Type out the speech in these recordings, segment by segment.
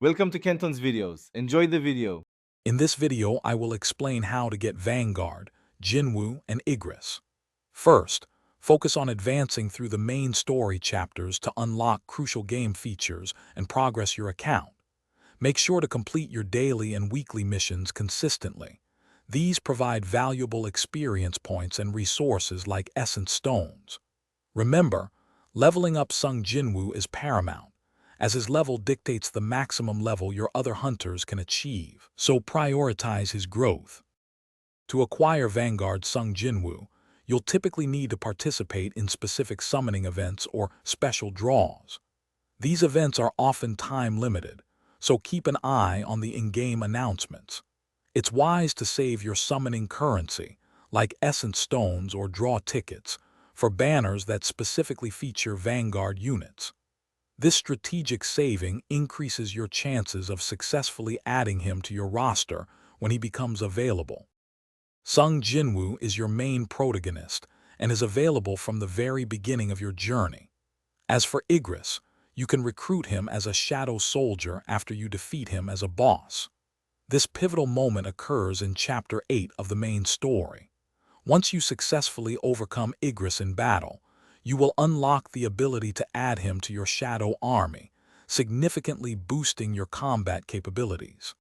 Welcome to Kenton's videos. Enjoy the video. In this video, I will explain how to get Vanguard, Jinwu, and Igris. First, focus on advancing through the main story chapters to unlock crucial game features and progress your account. Make sure to complete your daily and weekly missions consistently. These provide valuable experience points and resources like essence stones. Remember, leveling up Sung Jinwu is paramount, as his level dictates the maximum level your other hunters can achieve, so prioritize his growth. To acquire Vanguard Sung Jinwu, you'll typically need to participate in specific summoning events or special draws. These events are often time-limited, so keep an eye on the in-game announcements. It's wise to save your summoning currency, like essence stones or draw tickets, for banners that specifically feature Vanguard units. This strategic saving increases your chances of successfully adding him to your roster when he becomes available. Sung Jinwu is your main protagonist and is available from the very beginning of your journey. As for Igris, you can recruit him as a shadow soldier after you defeat him as a boss. This pivotal moment occurs in Chapter 8 of the main story. Once you successfully overcome Igris in battle, you will unlock the ability to add him to your shadow army, significantly boosting your combat capabilities.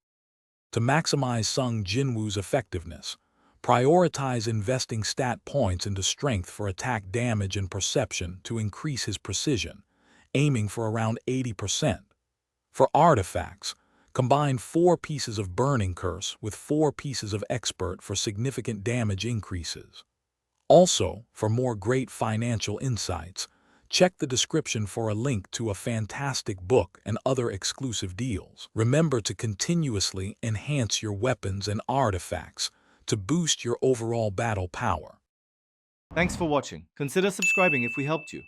To maximize Sung Jinwu's effectiveness, prioritize investing stat points into strength for attack damage and perception to increase his precision, aiming for around 80%. For artifacts, combine 4 pieces of Burning Curse with 4 pieces of Expert for significant damage increases. Also, for more great financial insights, check the description for a link to a fantastic book and other exclusive deals. Remember to continuously enhance your weapons and artifacts to boost your overall battle power. Thanks for watching. Consider subscribing if we helped you.